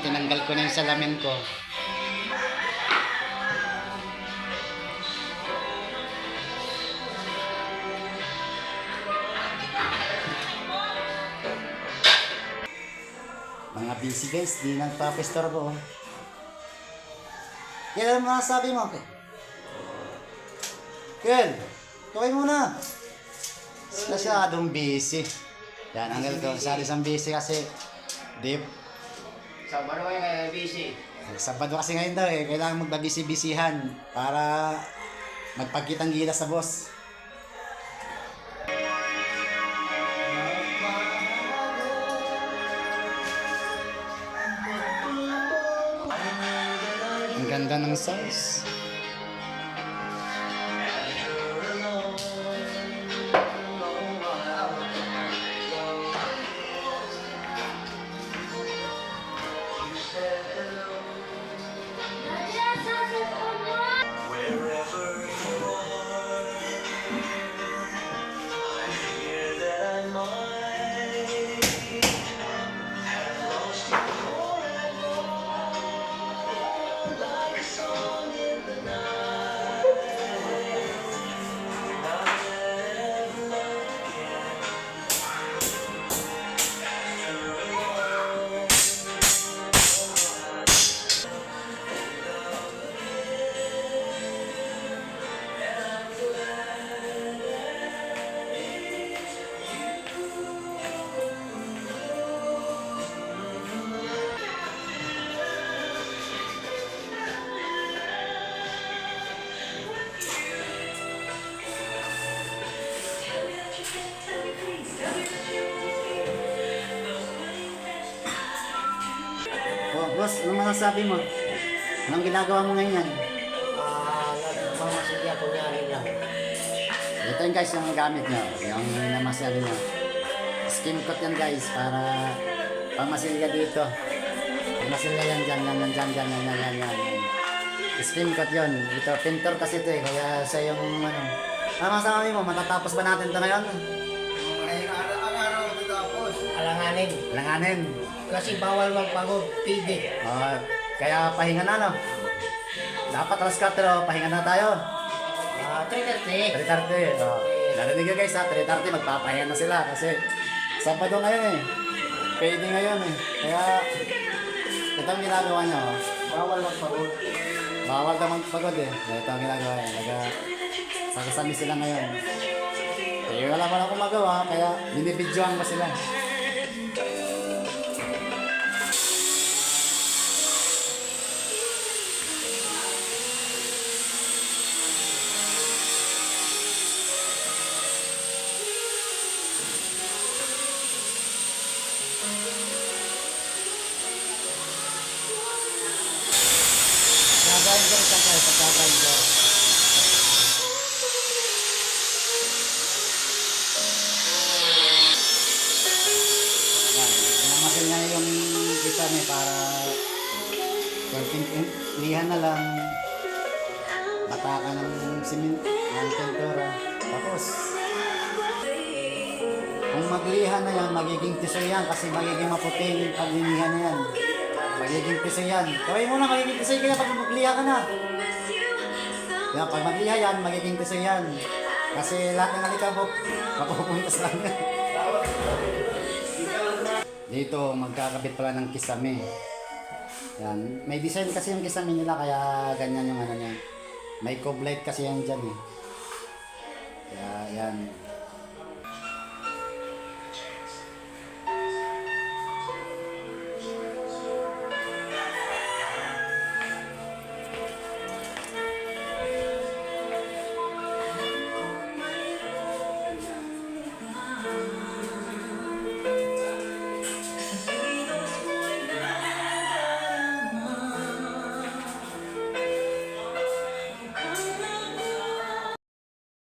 tinanggal ko na yung salamin ko. Mga busy guys, di nagpapestor ko. Yan ang masasabi mo. Kel, tukay muna. Masyadong busy. Yan, Uncle ko. Masyadong busy kasi deep. Sabado kayo busy. Sabado kasi ngayon daw eh. Kailangan magbabisi-bisihan para magpagkitang gila sa boss. Ang ganda ng size. Oh, boss, anong masasabi mo? Anong ginagawa mo ngayon yan? Nagmamasigi ako niya rin lang. Ito yung guys yung gamit nyo. Yung namasyali nyo. Skin coat yan guys para pamasilga dito. Pamasilga yan dyan. Skin coat yun. Ito, pintor kasi ito eh. Kaya siya yung ano. Ano masasabi mo? Matatapos ba natin ito ngayon? Araw tapos. Alanganin. Langanin. Kasi bawal magpagod. PD. Kaya pahinga na no? Dapat alas 4, pahinga na tayo. 3:30. 3:30. Narinig nyo guys ha, 3:30 magpapahinga na sila kasi Sabado ngayon eh. Pwede ngayon eh. Kaya ito ang ginagawa nyo. Bawal magpagod. Bawal daw magpagod eh. Ito ang ginagawa eh. Sakasami sila ngayon. Eh wala pa akong magawa kaya binibidyoan ko sila. Pagka-grinder siya guys, pagka-grinder. Yan, namasin niya yung kita niya para lihan na lang batakan ng simen, ng pintura. Tapos, kung maglihan na yan, magiging tisoy yan kasi magiging maputing pag linihan na yan. Magiging tisoy yan. Kaway mo na, magiging tisoy ka na pag magliha ka na. Yan, pag magliha yan, magiging tisoy yan. Kasi lahat ng alikabok, mapupuntas lang yan. Dito, magkakabit pala ng kisame. Yan. May design kasi yung kisame nila, kaya ganyan yung ano niya. May cob light kasi yan dyan eh. Kaya yan.